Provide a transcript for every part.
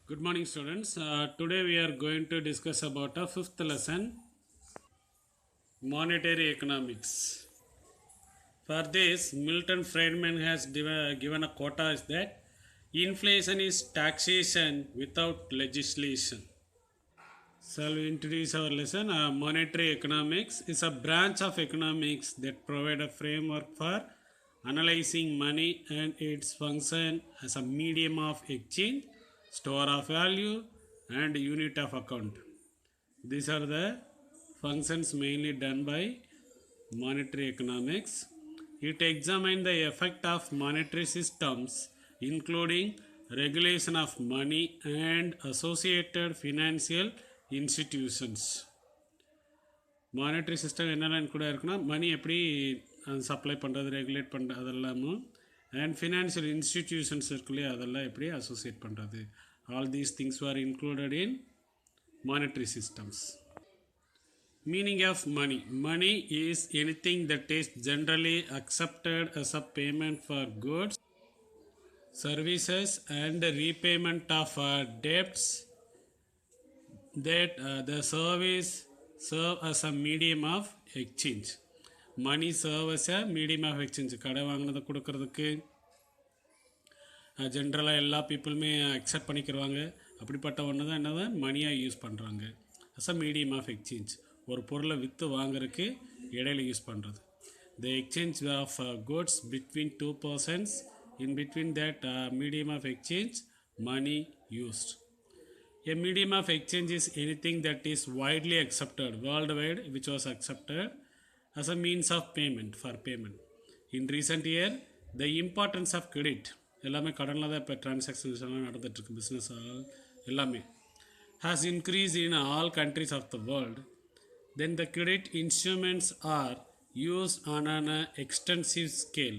Good morning, students. Today we are going to discuss about a fifth lesson, monetary economics. For this, Milton Friedman has given a quota is that inflation is taxation without legislation. Shall we introduce our lesson? Monetary economics is a branch of economics that provide a framework for analyzing money and its function as a medium of exchange, store of value, and unit of account. These are the functions mainly done by monetary economics. It examines the effect of monetary systems, including regulation of money and associated financial institutions. Monetary system என்னென்னு கூட இருக்குன்னா மணி எப்படி supply பண்ணுறது regulate பண்ணுறது அதெல்லாமும் and financial institutions இருக்குல்லையே அதெல்லாம் எப்படி associate பண்ணுறது all these things are included in monetary systems. Meaning of money. Money is anything that is generally accepted as a payment for goods, services, and repayment of debts that the service serve as a medium of exchange. Money serve as a medium of exchange. கடை வாங்கினதை கொடுக்கறதுக்கு ஜென்ரலாக எல்லா பீப்புளுமே accept பண்ணிக்கிறவாங்க. அப்படிப்பட்ட ஒன்று தான் என்னதான் மணியாக use பண்ணுறாங்க as a medium of exchange. ஒரு பொருளை விற்று வாங்குறதுக்கு இடையில யூஸ் பண்ணுறது. The exchange of goods between two persons in between that medium of exchange money used. A medium of exchange is anything that is widely accepted worldwide, which was accepted as a means of payment for payment. In recent year, the importance of credit எல்லாமே கடனில் தான் இப்போ transactions எல்லாம் நடந்துகிட்ருக்கு. Business எல்லாமே has increased in all countries of the world. Then the credit instruments are used on an extensive scale.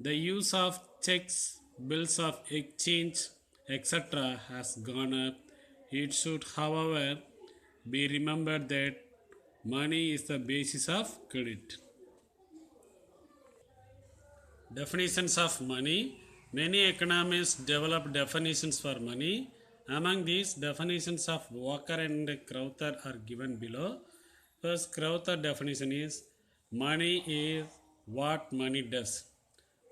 The use of checks, bills of exchange, etc. has gone up. It should, however, be remembered that money is the basis of credit. Definitions of money. Many economists develop definitions for money. Among these, definitions of Walker and Crowther are given below. First, Crowther definition is money is what money does.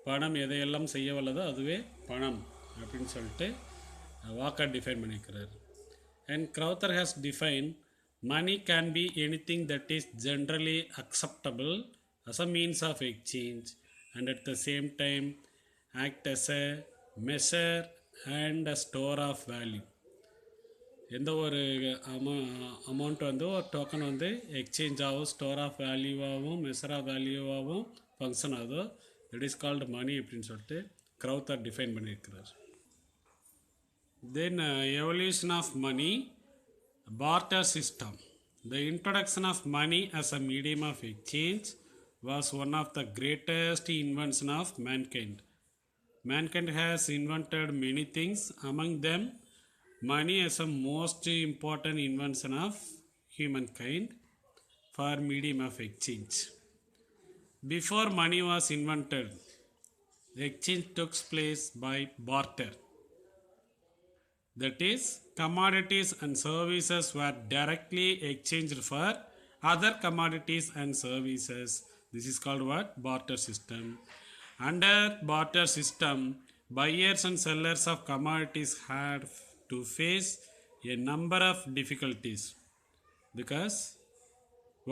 பணம் எதையெல்லாம் செய்ய வல்லதோ அதுவே பணம் அப்படின்னு சொல்லிட்டு Walker define பண்ணிக்கிறார். And Crowther has defined money can be anything that is generally acceptable as a means of exchange and at the same time act as a measure and a store of value. எந்த ஒரு amount வந்து ஒரு token வந்து exchange ஆகும், store of வேல்யூவாகவும் measure of வேல்யூவாகவும் function ஆகுதோ it is called money அப்படின்னு சொல்லிட்டு க்ரௌத்தர் டிஃபைன் பண்ணியிருக்கிறார். Then evolution of money, barter system. The introduction of money as a medium of exchange was one of the greatest inventions of mankind. Mankind has invented many things, among them money as a most important invention of humankind for medium of exchange. Before money was invented, the exchange took place by barter. That is, commodities and services were directly exchanged for other commodities and services. This is called what? Barter system. Under barter system, buyers and sellers of commodities had to face a number of difficulties because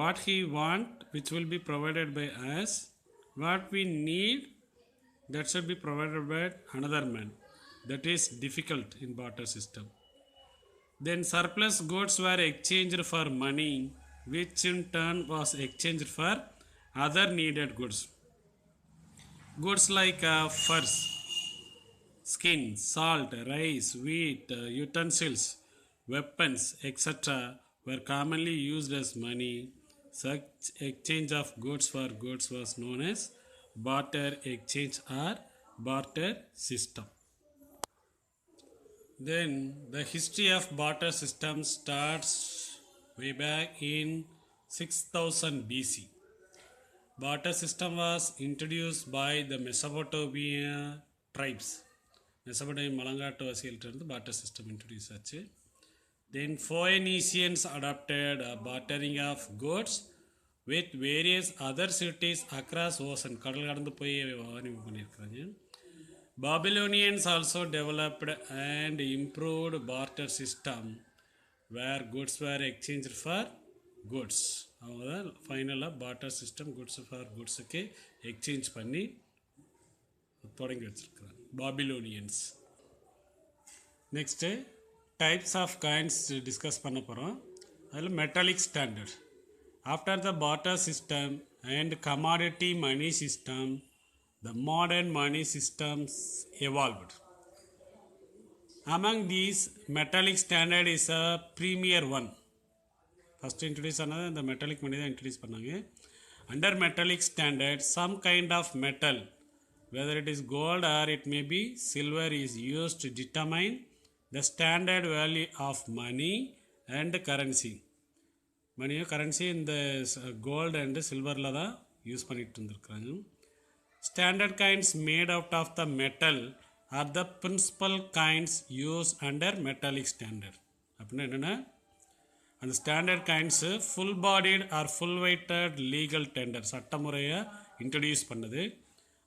what he want, which will be provided by us, what we need, that should be provided by another man. That is difficult in barter system. Then surplus goods were exchanged for money, which in turn was exchanged for other needed goods. Goods like furs, skin, salt, rice, wheat, utensils, weapons, etc. were commonly used as money. Such exchange of goods for goods was known as barter exchange or barter system. Then the history of barter system starts way back in 6000 BC. Barter system was introduced by the Mesopotamia tribes மெசபடோமிய மலங்காட்டு வசியிலிருந்து barter system introduce ஆச்சு. Then Phoenicians adopted bartering of goods with various other cities across ocean. கடல் கடந்து போய் வாணிபம் பண்ணியிருக்காங்க. Babylonians also developed and improved barter system where goods were exchanged for goods. அவங்க தான் ஃபைனலாக barter system goods for goodsக்கு எக்ஸ்சேஞ்ச் பண்ணி தொடங்கி வச்சுருக்குறாங்க Babylonians. Next types of coins discuss பண்ண போகிறோம். அதில் metallic standard. After the barter system and commodity money system, the modern money systems evolved. Among these, metallic standard is a premier one. First introduce ஆனது இந்த metallic மணி தான் introduce பண்ணாங்க. Under metallic standard some kind of metal, whether it is gold or it may be silver, is used to determine the standard value of money and currency. மணியும் currency இந்த gold and சில்வரில் தான் use பண்ணிகிட்டு இருந்திருக்கிறாங்க. Standard coins made out of the metal are the principal coins use under metallic standard. அப்படின்னா என்னென்னா அந்த standard coins full bodied or full weighted legal tender சட்டமுறையாக இன்ட்ரடியூஸ் பண்ணுது.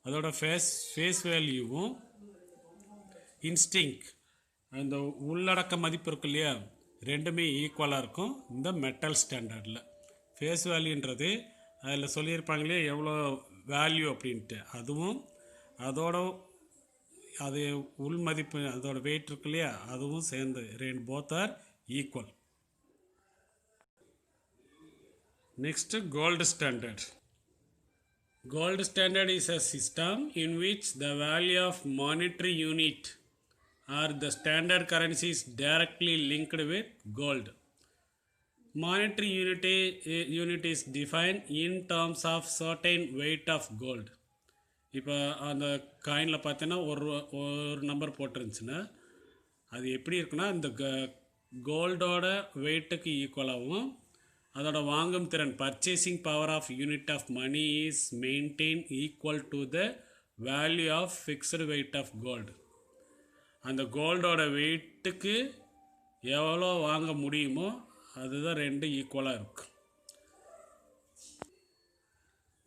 அதோட ஃபேஸ் வேல்யூவும் இன்ஸ்டிங்க் அந்த உள்ளடக்க மதிப்பு இருக்கு இல்லையா, ரெண்டுமே ஈக்குவலாக இருக்கும் இந்த மெட்டல் ஸ்டாண்டர்டில். ஃபேஸ் வேல்யூன்றது அதில் சொல்லியிருப்பாங்களே எவ்வளோ வேல்யூ அப்படின்ட்டு, அதுவும் அதோட அது உள் மதிப்பு அதோட வெயிட் இருக்கு இல்லையா, அதுவும் சேர்ந்து ரெண்டு both are equal. Next gold standard. Gold standard is a system in which the value of monetary unit or the standard currency is directly linked with gold. Monetary unit is defined in terms of certain weight of gold. இப்போ அந்த காயினில் பார்த்தீங்கன்னா ஒரு number போட்டிருந்துச்சுன்னா அது எப்படி இருக்குன்னா இந்த கோல்டோட வெயிட்டுக்கு ஈக்குவலாகவும் அதோட வாங்கும் திறன் purchasing power of unit of money is maintain equal to the value of fixed weight of gold. அந்த கோல்டோட வெயிட்டுக்கு எவ்வளோ வாங்க முடியுமோ அதுதான் ரெண்டு ஈக்குவலாக இருக்கு.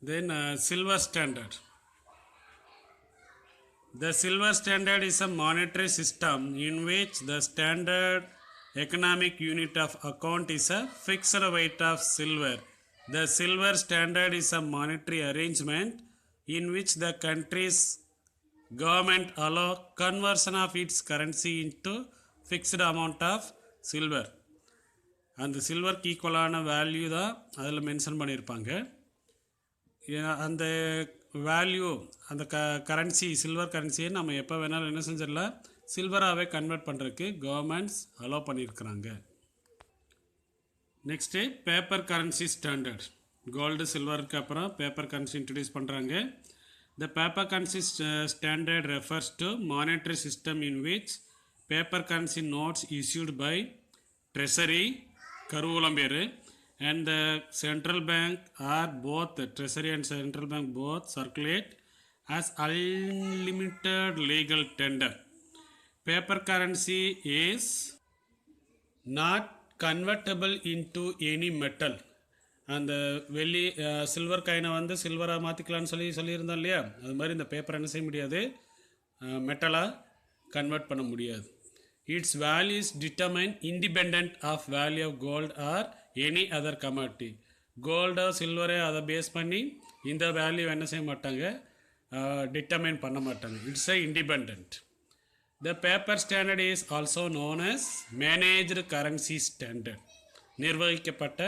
தென் silver standard. The silver standard is a monetary system in which the standard economic unit of account is a fixed weight of silver. The silver standard is a monetary arrangement in which the country's government allow conversion of its currency into fixed amount of silver. அந்த சில்வருக்கு ஈக்குவலான value தான் அதில் mention பண்ணியிருப்பாங்க. அந்த value அந்த currency silver கரன்சியை நம்ம எப்போ வேணாலும் என்ன செஞ்சிடலாம், சில்வராகவே கன்வெர்ட் பண்ணுறதுக்கு கவர்மெண்ட்ஸ் அலோவ் பண்ணியிருக்கிறாங்க. Next paper currency standard. Gold சில்வருக்கு அப்புறம் பேப்பர் கரன்சி இன்ட்ரடியூஸ் பண்ணுறாங்க. The paper currency standard refers to monetary system in which paper currency notes issued by treasury கருவூலம் பேர் and the central bank are both treasury and central bank both circulate as unlimited legal tender. Paper currency is not convertible into any metal. அந்த வெள்ளி silver காயினை வந்து சில்வராக மாற்றிக்கலான்னு சொல்லியிருந்தோம் இல்லையா, அது மாதிரி இந்த பேப்பர் என்ன செய்ய முடியாது, மெட்டலாக கன்வெர்ட் பண்ண முடியாது. Its value is determine independent of value of gold or any other commodity. கோல்டோ சில்வரோ அதை பேஸ் பண்ணி இந்த வேல்யூ என்ன செய்ய மாட்டாங்க, டிட்டர்மைன் பண்ண மாட்டாங்க. It's a independent. The paper standard is also known as managed currency standard. நிர்வகிக்கப்பட்ட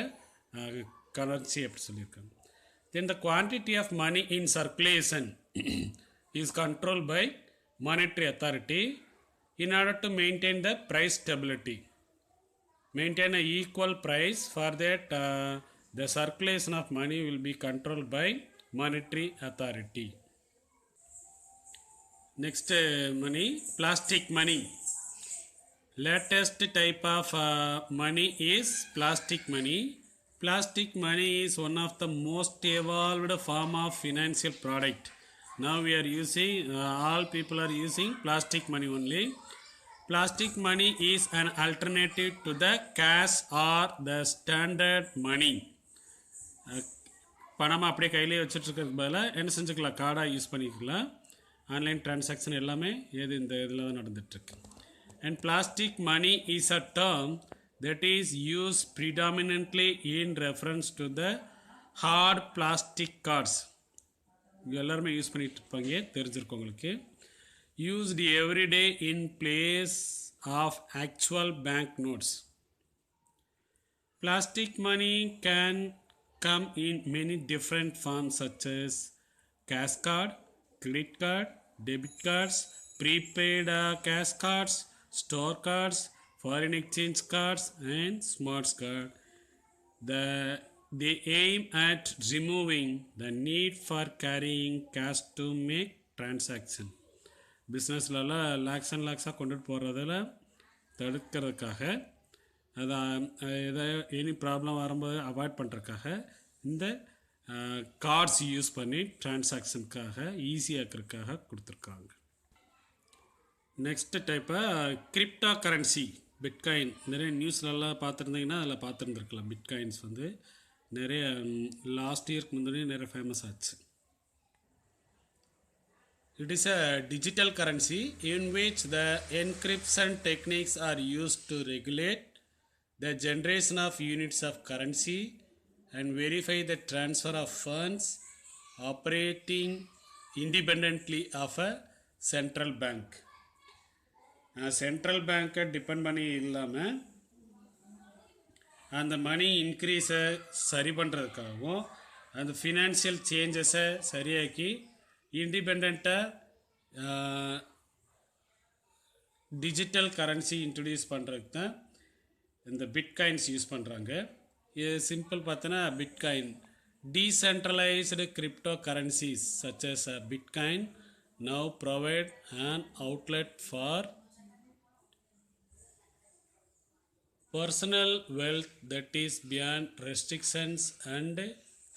கரன்சி அப்படி சொல்லியிருக்காங்க. Then the quantity of money in circulation is control by monetary authority in order to maintain the price stability. Maintain an equal price, for that the circulation of money will be controlled by monetary authority. Next money, plastic money. Latest type of money is plastic money. Plastic money is one of the most evolved form of financial product Now we are using, all people are using plastic money only. Plastic money is an alternative to the cash or the standard money. பணமாக அப்படியே கையிலே வச்சுட்ருக்கிறதுக்கு பதிலாக என்ன செஞ்சுக்கலாம், கார்டாக use பண்ணிக்கலாம். Online transaction எல்லாமே இந்த இதில் தான் நடந்துகிட்ருக்கு. And plastic money is a term that is use predominantly in reference to the hard plastic cards. இது எல்லாருமே யூஸ் பண்ணிகிட்டு இருப்பாங்க, தெரிஞ்சிருக்கும் உங்களுக்கு. Used everyday in place of actual bank notes. Plastic money can come in many different forms such as cash card, credit card, debit cards, prepaid cash cards, store cards, foreign exchange cards and smart card. They aim at removing the need for carrying cash to make transaction. பிஸ்னஸ்லலாம் lakhs and லேக்ஸாக கொண்டுட்டு போகிறதில் தடுக்கிறதுக்காக, அதை any problem வரும்போது avoid பண்ணுறதுக்காக இந்த cards use பண்ணி டிரான்சாக்ஷனுக்காக ஈஸியாக்கிறதுக்காக கொடுத்துருக்காங்க. நெக்ஸ்ட் டைப்பை கிரிப்டோ கரன்சி, பிட்காயின். நிறைய நியூஸ்லலாம் பார்த்துருந்தீங்கன்னா அதில் பார்த்துருந்துருக்கலாம். பிட்காயின்ஸ் வந்து நிறைய லாஸ்ட் இயர்க்கு முன்னாடி நிறைய ஃபேமஸ் ஆச்சு. It is a digital currency in which the encryption techniques are used to regulate the generation of units of currency and verify the transfer of funds, operating independently of a central bank. Central பேங்க்கை depend பண்ணி இல்லாமல் அந்த மணி இன்க்ரீஸை சரி பண்ணுறதுக்காகவும் அந்த financial சேஞ்சஸை சரியாக்கி இண்டிபெண்ட்டாக digital currency introduce பண்ணுறதுக்கு தான் இந்த பிட்காயின்ஸ் யூஸ் பண்ணுறாங்க. இது சிம்பிள் பார்த்தோன்னா bitcoin decentralised crypto currencies such as bitcoin now provide an outlet for personal wealth that is beyond restrictions and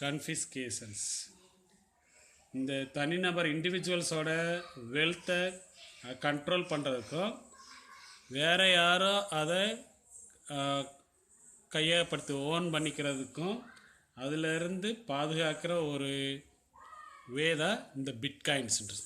confiscations. இந்த தனிநபர் இண்டிவிஜுவல்ஸோட வெல்த்தை கண்ட்ரோல் பண்ணுறதுக்கும் வேறு யாரோ அதை கையகப்படுத்தி ஓன் பண்ணிக்கிறதுக்கும் அதிலிருந்து பாதுகாக்கிற ஒரு வே தான் இந்த பிட்காயின்ஸ்ன்றது.